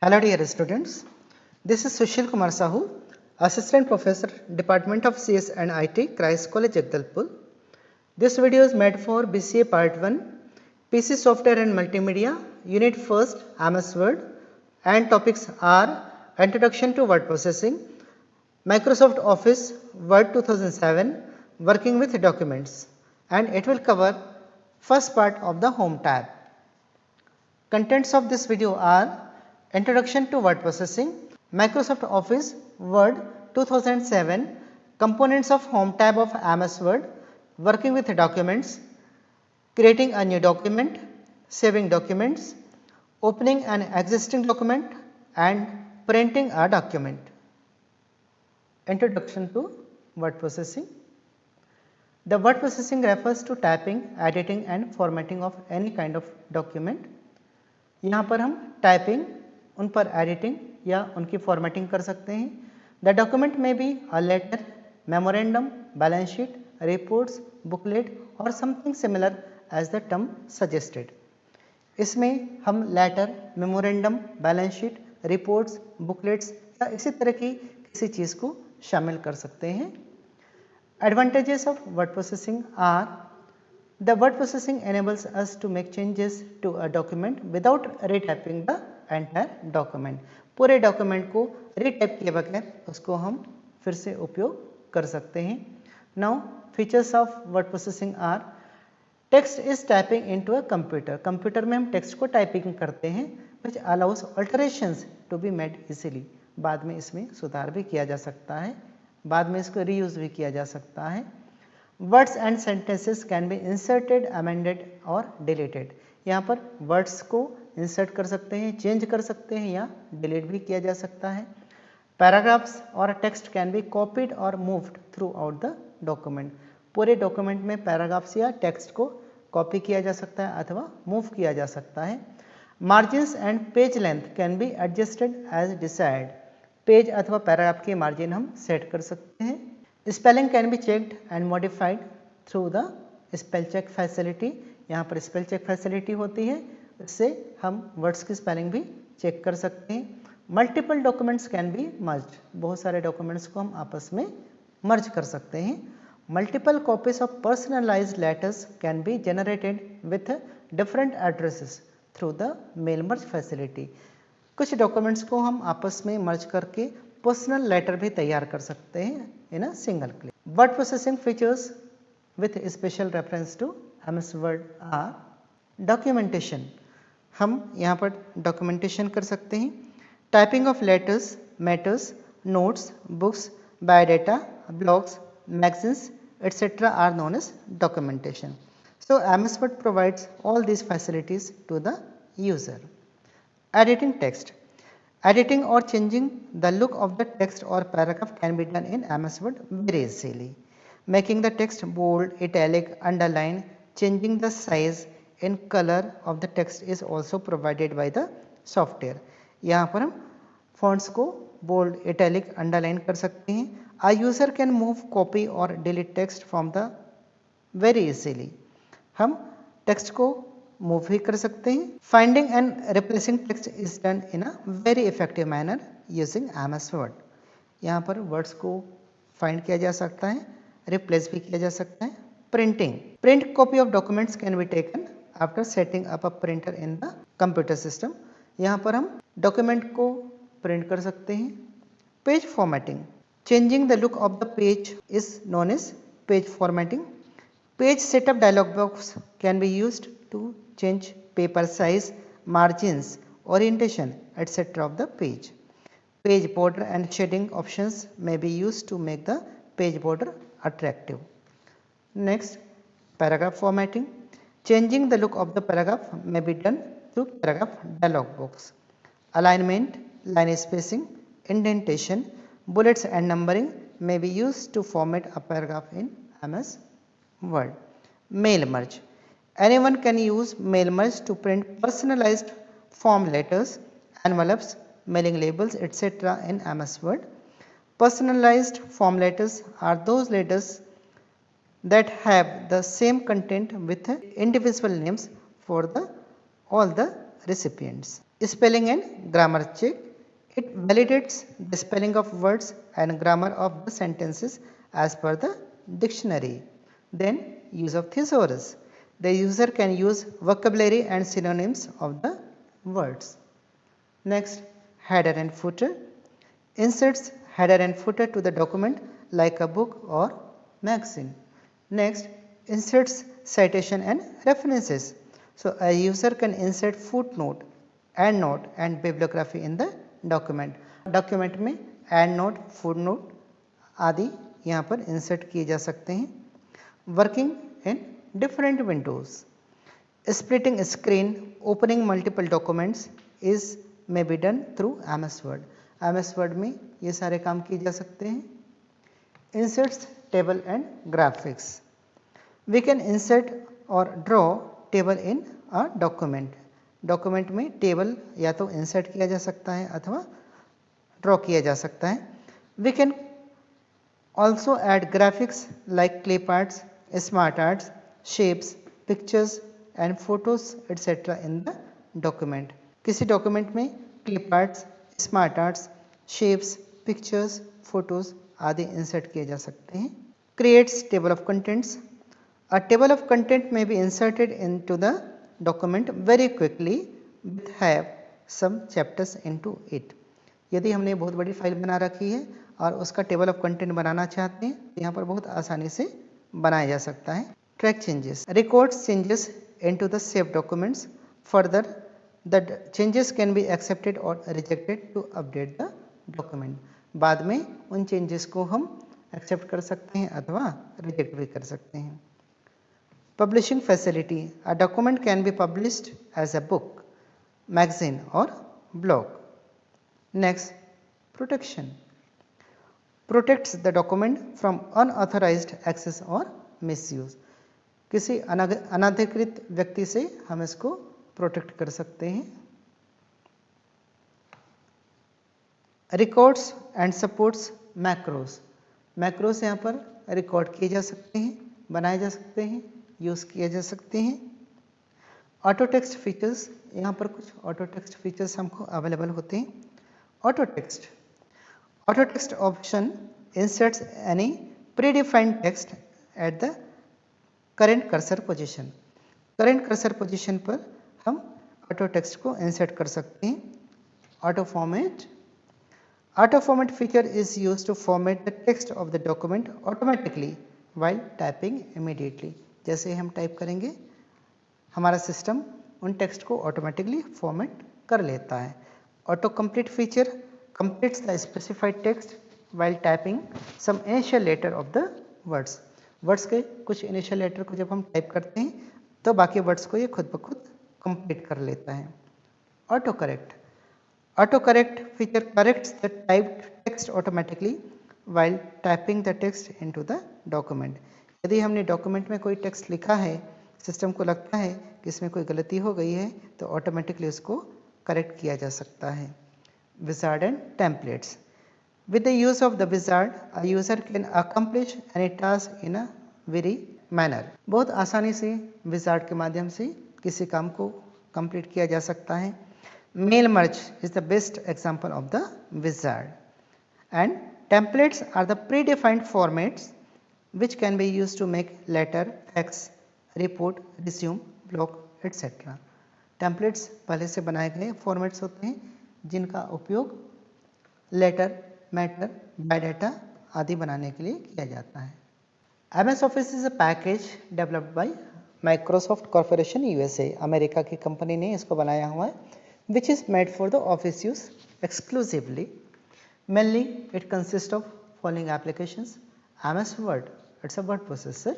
Hello dear students, this is Sushil Kumar Sahu, Assistant Professor, Department of CS and IT, Christ College, Jagdalpur. This video is made for BCA Part 1, PC Software and Multimedia, Unit 1st, MS Word, and topics are Introduction to Word Processing, Microsoft Office Word 2007, Working with Documents, and it will cover first part of the Home tab. Contents of this video are Introduction to Word Processing, Microsoft Office Word 2007, Components of Home tab of MS Word, Working with Documents, Creating a new document, Saving documents, Opening an existing document and Printing a document. Introduction to Word Processing. The word processing refers to typing, editing and formatting of any kind of document. यहाँ पर हम typing, उन पर editing या उनकी formatting कर सकते हैं. द डॉक्यूमेंट में be a letter, memorandum, balance sheet, reports, booklet और something similar as the term suggested. इसमें हम letter, memorandum, balance sheet, reports, booklets या इसी तरह की किसी चीज़ को शामिल कर सकते हैं. Advantages of word processing are The word processing enables us to make changes to a document without retyping the entire document. पूरे डॉक्यूमेंट को रीटाइप किए बगैर उसको हम फिर से उपयोग कर सकते हैं. Now features of word processing are text is typing into a computer. Computer में हम टेक्स्ट को टाइपिंग करते हैं which allows alterations to be made easily. बाद में इसमें सुधार भी किया जा सकता है, बाद में इसको रीयूज भी किया जा सकता है. Words and sentences can be inserted, amended और डिलीटेड. यहाँ पर वर्ड्स को इंसर्ट कर सकते हैं, चेंज कर सकते हैं या डिलीट भी किया जा सकता है. पैराग्राफ्स और टेक्स्ट कैन बी कॉपीड और moved through out the document. पूरे डॉक्यूमेंट में पैराग्राफ्स या टेक्स्ट को कॉपी किया जा सकता है अथवा मूव किया जा सकता है. Margins and page length can be adjusted as decide. Page अथवा पैराग्राफ की मार्जिन हम सेट कर सकते हैं. Spelling can be checked and modified through the spell check facility. यहाँ पर स्पेल चेक फैसिलिटी होती है, इससे हम वर्ड्स की स्पेलिंग भी चेक कर सकते हैं. मल्टीपल डॉक्यूमेंट्स कैन बी मर्ज. बहुत सारे डॉक्यूमेंट्स को हम आपस में मर्ज कर सकते हैं. Multiple copies of personalised letters can be generated with different addresses through the mail merge facility. कुछ डॉक्यूमेंट्स को हम आपस में मर्ज करके पर्सनल लेटर भी तैयार कर सकते हैं in a single click. Word processing features with special reference to MS word are documentation. हम यहाँ पर डॉक्यूमेंटेशन कर सकते हैं. Typing of letters, matters, notes, books, biodata, blogs, magazines etc. are known as documentation. So MS Word provides all these facilities to the user. Editing text. Editing or changing the look of the text or paragraph can be done in MS Word very easily. Making the text bold, italic, underline, changing the size and color of the text is also provided by the software. यहाँ पर हम fonts को bold, italic, underline कर सकते हैं. A user can move, copy or delete text from the very easily. हम text को move भी कर सकते हैं. Finding and replacing text is done in a very effective manner using MS word. यहाँ पर वर्ड्स को फाइंड किया जा सकता है, रिप्लेस भी किया जा सकता है. Printing. Print copy of documents can be taken after setting up a printer in the computer system. यहाँ पर हम डॉक्यूमेंट को प्रिंट कर सकते हैं. Page formatting. Changing the look of the page is known as page formatting. Page setup dialog box can be used to change paper size, margins, orientation, etc. of the page. Page border and shading options may be used to make the page border attractive. Next, paragraph formatting. Changing the look of the paragraph may be done through paragraph dialog box. Alignment, line spacing, indentation, bullets and numbering may be used to format a paragraph in MS Word. Mail merge. Anyone can use mail merge to print personalized form letters, envelopes, mailing labels, etc. in MS Word. Personalized form letters are those letters that have the same content with individual names for all the recipients. Spelling and grammar check. It validates the spelling of words and grammar of the sentences as per the dictionary. Then use of thesaurus. The user can use vocabulary and synonyms of the words. Next, header and footer. Inserts header and footer to the document like a book or magazine. Next, inserts citation and references. So a user can insert footnote, endnote and bibliography in the document. Document में end note, foot note आदि यहाँ पर insert किए जा सकते हैं. Working in different windows. Splitting screen, opening multiple documents is may be done through MS word. MS word में ये सारे काम किए जा सकते हैं. Inserts table and graphics. We can insert और draw table in a document. Document में टेबल या तो इंसर्ट किया जा सकता है अथवा ड्रॉ किया जा सकता है. We can also add graphics like clip arts, smart arts, shapes, pictures and photos etcetera in the document. किसी डॉक्यूमेंट में clip arts, smart arts, shapes, pictures, photos आदि इंसर्ट किए जा सकते हैं. Creates table of contents. A table of content may be inserted into the document very quickly with have some chapters into it. यदि हमने बहुत बड़ी फाइल बना रखी है और उसका टेबल ऑफ कंटेंट बनाना चाहते हैं तो यहाँ पर बहुत आसानी से बनाया जा सकता है. Track changes. Records changes into the save documents. Further the changes can be accepted और rejected to update the document. बाद में उन चेंजेस को हम एक्सेप्ट कर सकते हैं अथवा रिजेक्ट भी कर सकते हैं. Publishing facility. A document can be published as a book, magazine or blog. Next, protection. Protects the document from unauthorized access or misuse. किसी अनधिकृत व्यक्ति से हम इसको प्रोटेक्ट कर सकते हैं. Records and supports macros. Macros यहाँ पर रिकॉर्ड किए जा सकते हैं, बनाए जा सकते हैं, यूज़ किए जा सकते हैं. Auto text features. यहाँ पर कुछ ऑटो टेक्स्ट फीचर्स हमको अवेलेबल होते हैं. Auto text option inserts any predefined text at the current cursor position. Current cursor position पर हम ऑटो टेक्स्ट को इंसर्ट कर सकते हैं. Auto format feature is used to format the text of the document automatically while typing immediately. जैसे हम type करेंगे हमारा सिस्टम उन टेक्स्ट को ऑटोमेटिकली फॉर्मेट कर लेता है. Auto complete feature completes the specified text while typing some initial letter of the words. Words के कुछ इनिशियल लेटर को जब हम टाइप करते हैं तो बाकी वर्ड्स को ये खुद ब खुद कंप्लीट कर लेता है. Auto correct feature corrects the typed text automatically while typing the text into the document. यदि हमने डॉक्यूमेंट में कोई टेक्स्ट लिखा है, सिस्टम को लगता है कि इसमें कोई गलती हो गई है तो ऑटोमेटिकली उसको करेक्ट किया जा सकता है. Wizard and templates. With the use of the wizard a user can accomplish any task in a very manner. बहुत आसानी से विजार्ड के माध्यम से किसी काम को कंप्लीट किया जा सकता है. Mail merge is the best example of the wizard. And templates are the predefined formats which can be used to make letter, fax, report, resume, blog, etc. Templates पहले से बनाए गए फॉर्मेट्स होते हैं जिनका उपयोग लेटर, मैटर, बायोडाटा आदि बनाने के लिए किया जाता है. MS office is a package developed by Microsoft corporation USA. America की कंपनी ने इसको बनाया हुआ है. Which is made for the office use exclusively. Mainly it consist of following applications. MS Word, it's a word processor.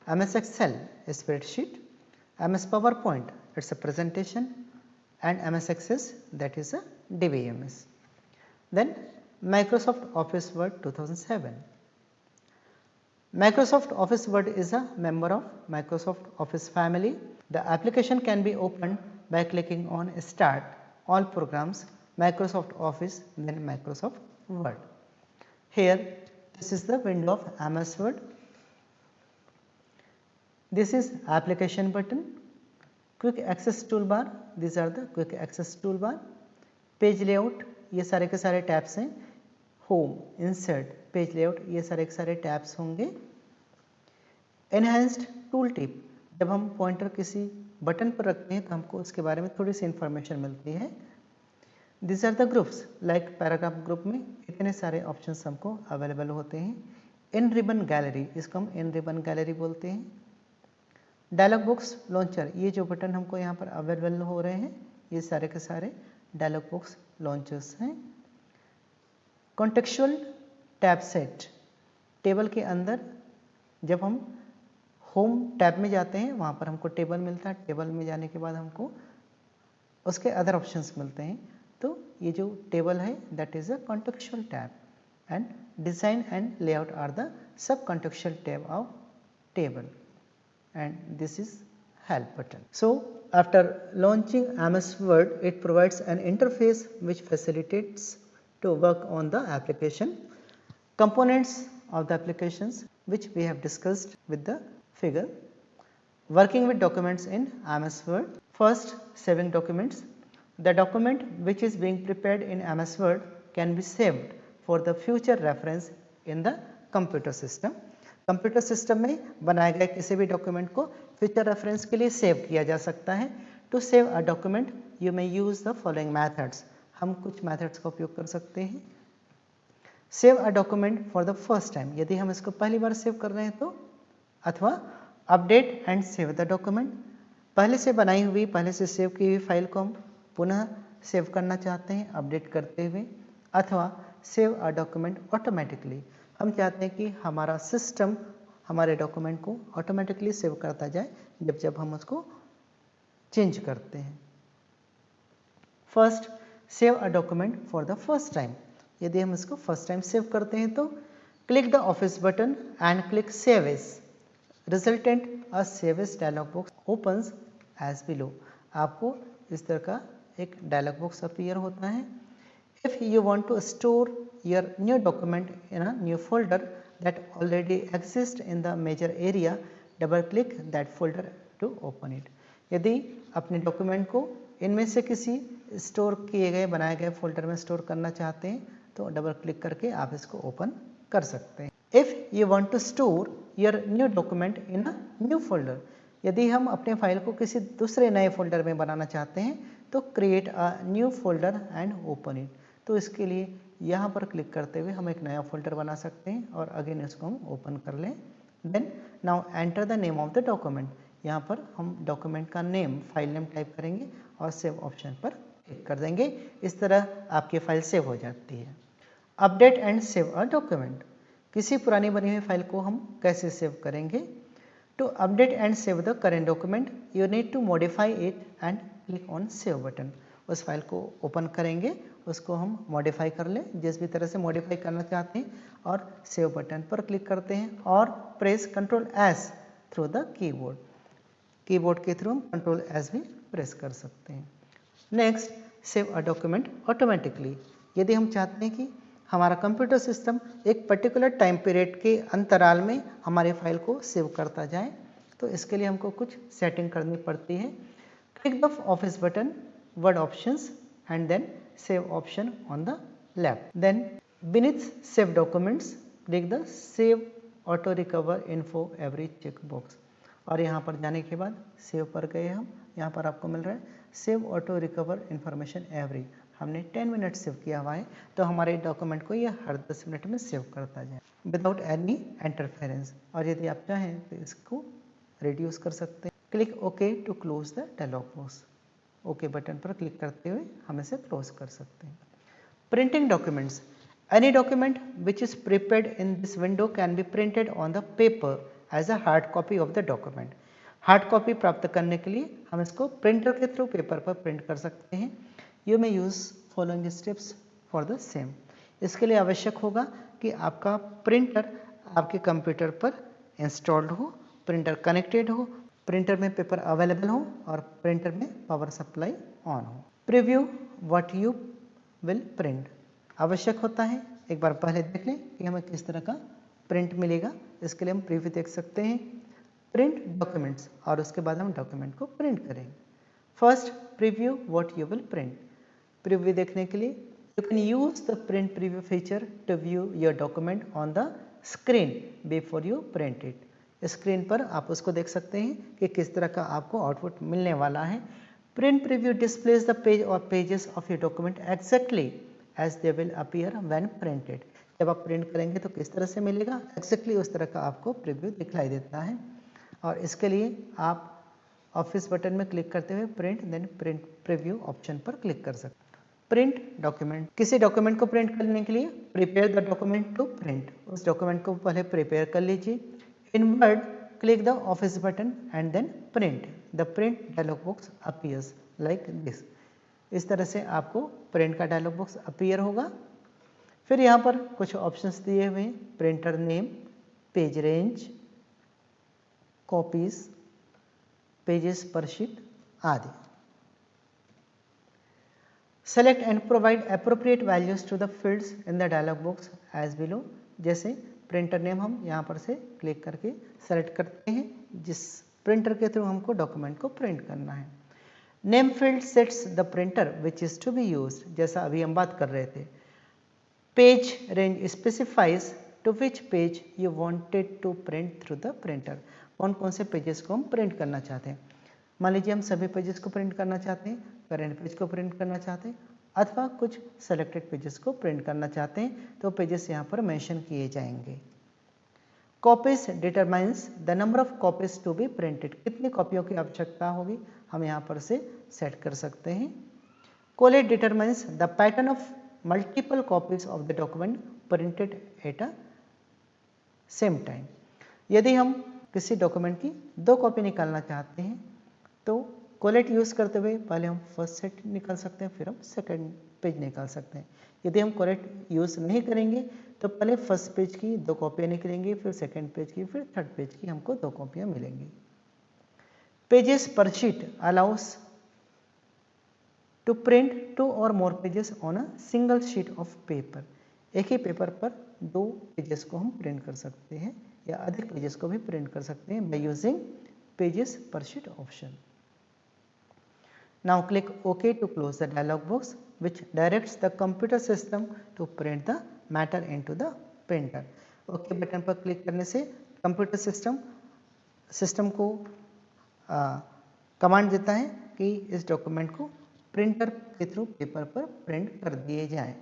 MS Excel, a spreadsheet. MS PowerPoint, it's a presentation. And MS Access, that is a DBMS. Then Microsoft Office Word 2007. Microsoft Office Word is a member of Microsoft Office family. The application can be opened by clicking on Start, All Programs, Microsoft Office, then Microsoft Word. Here this is the window of MS Word. This is application button. Quick access tool bar, this are the quick access tool bar. Page layout, ये सारे के सारे tabs हैं। Home, insert, page layout, ये सारे के सारे tabs होंगे। एनहेंस्ड टूल टिप, जब हम पॉइंटर किसी बटन पर रखते हैं तो हमको उसके बारे में थोड़ी सी इंफॉर्मेशन मिलती है। This are the groups, like paragraph group में इतने सारे ऑप्शंस हमको अवेलेबल होते हैं। इन रिबन गैलरी, इसको हम इन रिबन गैलरी बोलते हैं। डायलॉग बॉक्स लॉन्चर, ये जो बटन हमको यहाँ पर अवेलेबल हो रहे हैं ये सारे के सारे डायलॉग बॉक्स लॉन्चर्स हैं। कॉन्टेक्चुअल टैब सेट, टेबल के अंदर जब हम होम टैब में जाते हैं वहाँ पर हमको टेबल मिलता है, टेबल में जाने के बाद हमको उसके अदर ऑप्शंस मिलते हैं। तो ये जो टेबल है that is a contextual tab, and design and layout are the sub contextual tab of table, and this is help button. So after launching MS Word, it provides an interface which facilitates to work on the application. Components of the applications which we have discussed with the figure. Working with documents in MS Word. First, saving documents. The document which is being prepared in MS Word can be saved for the future reference in the computer system. Computer system में बनाए गए किसी भी document को future reference के लिए save किया जा सकता है। To save a document you may use the following methods, हम कुछ मैथड्स का उपयोग कर सकते हैं। Save a document for the first time, यदि हम इसको पहली बार सेव कर रहे हैं तो, अथवा update and save the document, पहले से बनाई हुई पहले से सेव की हुई फाइल को हम पुनः सेव करना चाहते हैं अपडेट करते हुए, अथवा सेव अ डॉक्यूमेंट ऑटोमेटिकली, हम चाहते हैं कि हमारा सिस्टम हमारे डॉक्यूमेंट को ऑटोमेटिकली सेव करता जाए जब हम उसको चेंज करते हैं। First, save a document for the first time, यदि हम इसको फर्स्ट टाइम सेव करते हैं तो click the office button and click save as, resultant a save as dialog box opens as below, आपको इस तरह का एक डायलॉग बॉक्स अपीयर होता है। If you want to store your new document in a new folder that already exists in the major area, double click that folder to open it. यदि अपने document को इनमें से किसी स्टोर किए गए बनाए गए फोल्डर में स्टोर करना चाहते हैं तो डबल क्लिक करके आप इसको ओपन कर सकते हैं। If you want to store your new document in a new folder, यदि हम अपने फाइल को किसी दूसरे नए फोल्डर में बनाना चाहते हैं तो create a new folder and open it, तो इसके लिए यहाँ पर क्लिक करते हुए हम एक नया फोल्डर बना सकते हैं और अगेन इसको हम ओपन कर लें। Then now enter the name of the document, यहाँ पर हम डॉक्यूमेंट का नेम फाइल नेम टाइप करेंगे और सेव ऑप्शन पर क्लिक कर देंगे। इस तरह आपकी फाइल सेव हो जाती है। Update and save a document, किसी पुरानी बनी हुई फाइल को हम कैसे सेव करेंगे। To update and save the current document you need to modify it and click on save button, उस फाइल को ओपन करेंगे, उसको हम मॉडिफाई कर लें जिस भी तरह से मॉडिफाई करना चाहते हैं और सेव बटन पर क्लिक करते हैं और press control S through the keyboard, keyboard के थ्रू हम कंट्रोल एस भी प्रेस कर सकते हैं। Next, save a document automatically, यदि हम चाहते हैं कि हमारा कंप्यूटर सिस्टम एक पर्टिकुलर टाइम पीरियड के अंतराल में हमारे फाइल को सेव करता जाए तो इसके लिए हमको कुछ सेटिंग करनी पड़ती है। Click the office button, word options and then save option on the left. Then beneath save documents click the save auto recover info every checkbox, और यहाँ पर जाने के बाद सेव पर गए हम, यहाँ पर आपको मिल रहा है save auto recover information every, हमने 10 मिनट सेव किया हुआ है तो हमारे डॉक्यूमेंट को ये हर 10 मिनट में सेव करता जाए विदाउट एनी इंटरफेरेंस, और यदि आप चाहें तो इसको रिड्यूस कर सकते हैं। Click okay to close the dialog box, okay button पर क्लिक करते हुए हम इसे क्लोज कर सकते हैं। Printing documents, any document which is prepared in this window can be printed on the paper as a hard copy of the document, hard copy प्राप्त करने के लिए हम इसको प्रिंटर के थ्रू पेपर पर प्रिंट कर सकते हैं। You may use following steps for the same, इसके लिए आवश्यक होगा कि आपका प्रिंटर आपके कंप्यूटर पर इंस्टॉल्ड हो, प्रिंटर कनेक्टेड हो, प्रिंटर में पेपर अवेलेबल हो और प्रिंटर में पावर सप्लाई ऑन हो। Preview what you will print, आवश्यक होता है एक बार पहले देख लें कि हमें किस तरह का प्रिंट मिलेगा, इसके लिए हम प्रीव्यू देख सकते हैं। प्रिंट डॉक्यूमेंट्स, और उसके बाद हम डॉक्यूमेंट को प्रिंट करेंगे। First preview what you will print. Preview देखने के लिए you can use the print preview feature to view your document on the screen before you print it. Screen पर आप उसको देख सकते हैं कि किस तरह का आपको आउटपुट मिलने वाला है। Print preview displays the page और pages of your document exactly as they will appear when printed. जब आप प्रिंट करेंगे तो किस तरह से मिलेगा, एग्जैक्टली उस तरह का आपको प्रीव्यू दिखलाई देता है। और इसके लिए आप ऑफिस बटन में क्लिक करते हुए print then print preview option पर क्लिक कर सकते हैं। प्रिंट डॉक्यूमेंट, किसी डॉक्यूमेंट को प्रिंट करने के लिए prepare the document to print, उस डॉक्यूमेंट को पहले प्रिपेयर कर लीजिए। In word click the office button and then print, the print dialog box appears like this. इस तरह से आपको प्रिंट का डायलॉग बॉक्स अपीयर होगा। फिर यहाँ पर कुछ ऑप्शंस दिए हुए हैं, printer name, page range, copies, pages per sheet आदि। Select and provide appropriate values to the fields in the dialog box as below. जैसे प्रिंटर नेम हम यहाँ पर से क्लिक करके सेलेक्ट करते हैं जिस प्रिंटर के थ्रू हमको डॉक्यूमेंट को प्रिंट करना है। Name field sets the printer which is to be use, जैसा अभी हम बात कर रहे थे। Page range specifies to which page you wanted to print through the printer, कौन कौन से पेजेस को हम प्रिंट करना चाहते हैं। मान लीजिए हम सभी पेजेस को प्रिंट करना चाहते हैं, करेंट पेज को प्रिंट करना चाहते हैं, अथवा कुछ सेलेक्टेड पेजेस को प्रिंट करना चाहते हैं, तो पेजेस यहाँ पर मेंशन किए जाएंगे। Copies determines the number of copies to be printed, कितनी कॉपियों की आवश्यकता होगी हम यहाँ पर से सेट कर सकते हैं। Collate determines the pattern of multiple copies of the document printed at a same time. यदि हम किसी डॉक्यूमेंट की 2 कॉपी निकालना चाहते हैं तो कोलेट यूज़ करते हुए पहले हम फर्स्ट सेट निकाल सकते हैं, फिर हम सेकंड पेज निकाल सकते हैं। यदि हम कोलेट यूज़ नहीं करेंगे तो पहले फर्स्ट पेज की 2 कॉपियाँ निकलेंगी, फिर सेकंड पेज की, फिर थर्ड पेज की हमको 2 कॉपियाँ मिलेंगी। Pages per sheet allow us to print 2 और more pages on a single sheet of paper. एक ही पेपर पर 2 पेजेस को हम प्रिंट कर सकते हैं या अधिक पेजेस को भी प्रिंट कर सकते हैं by using pages per sheet option. Now click OK to close the dialog box which directs the computer system to print the matter into the printer. OK button पर क्लिक करने से computer system को command देता है कि इस document को printer के थ्रू पेपर पर प्रिंट कर दिए जाएं।